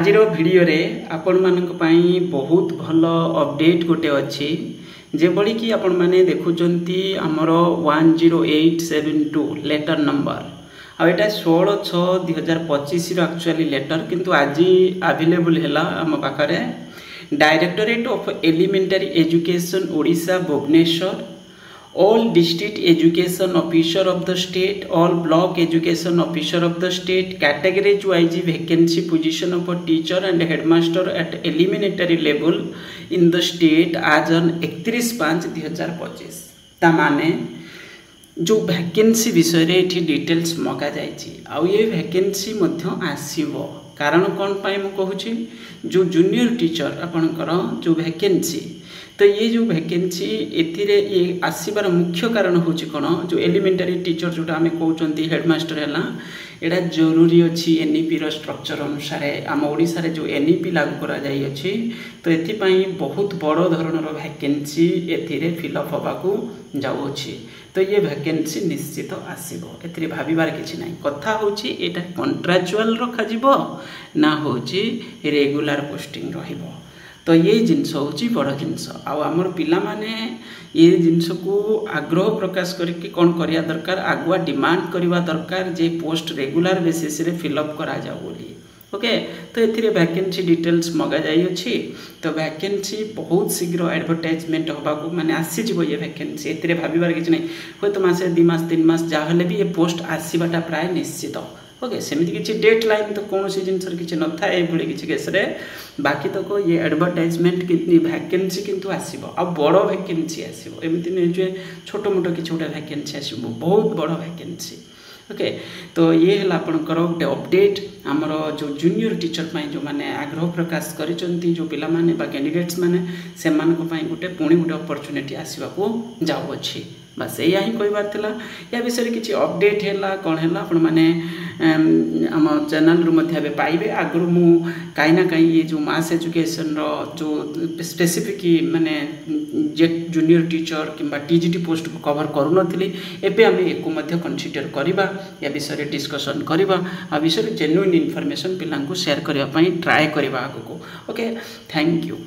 आज भिडियो रे आपण मानक पई बहुत भल अपडेट गोटे अच्छी जेबड़ी कि आपण माने देखुचंती हमर 10872 लेटर नंबर आ एटा 16/6/2025 रो एक्चुअली लेटर किंतु आज अवेलेबल हैला हम पाखरे directorate of elementary education Odisha Bhubaneswar all district education officer of the state, all block education officer of the state, categories wise vacancy position of a teacher and headmaster at elementary level in the state as on 31/5/2025 ता माने जो vacancy विषय रे एठी details मगा जायछि आ ये vacancy मध्य आसीबो कारण कोन पाई म कहूछि जो जूनियर टीचर आपनकर जो वैकेंसी तो ये जो वैकेंसी एथिरे ये आसीबार मुख्य कारण होची कोन जो एलिमेंटरी टीचर जोटा हमें कहउचंती हेडमास्टर हैला एडा जरूरी अछि एनईपी रो स्ट्रक्चर अनुसार आम ओडिसा रे जो एनईपी लागू करा जाई अछि तो एथि पई बहुत बड़ धरणर वैकेंसी एथिरे फिल अप होबाकू जाउ अछि तो ये वैकेंसी निश्चित आसीबो एथिरे भाबिबार किछि नै कथा होची एटा कॉन्ट्रैक्चुअल रखा जिवो ना होची रेगुलर पोस्टिंग रहिबो तो ये जिनस होची बड़ जिनस आमर पिला माने ये जिनस को आग्रह प्रकाश करके कौन करिया दरकार आगुआ डिमांड करवा दरकार जे पोस्ट रेगुलर बेसिस रे फिलअप करा जाओ बोली ओके तो एथिरे वैकेंसी डिटेल्स मगा जाई अछि तो वैकेंसी बहुत शीघ्र एडवर्टाइजमेंट होबा को माने आसी जिवो ये वैकेंसी एथिरे भाबिबार किछ नै होय तो मासे 2 मास 3 मास जा हले भी ये पोस्ट आसीबाटा प्राय निश्चित ओके सेमिति किछि डेट लाइन तो कौन सी जिनसर किछि न थाए भुली किछि केस रे बाकी तो को ये एडवर्टाइजमेंट कितनी वैकेंसी किंतु आसीबो आ बड़ वैकेंसी आसीबो एमिति नै जे छोटो मोटो किछि उटा वैकेंसी आसीबो बहुत बड़ वैकेंसी ओके तो ये हला आपनकर उटे अपडेट हमर जो जूनियर टीचर पई जो माने आग्रह प्रकाश करिसंती जो पिला माने बा कैंडिडेट्स माने से मान को पई गुटे पुणी गुटे अपॉर्चुनिटी आसीबा को जाउ अछि बस यही ही कहबार थिला या विषय किछि अपडेट हैला कोन हैला आपण माने आम चैनल रु मध्य पाइबे आगु मु कहीं ना कहीं ये जो मास एजुकेशन रो जो स्पेसिफिक माने जूनियर टीचर किंबा टीजीटी पोस्ट को कवर करू नथिली एबे हम एको मध्य कंसीडर करिबा या विषय डिस्कशन करिबा आ विषय जेन्युइन इन्फॉर्मेशन पिलांको शेयर करिया पई ट्राई करिबा आगु को ओके थैंक यू।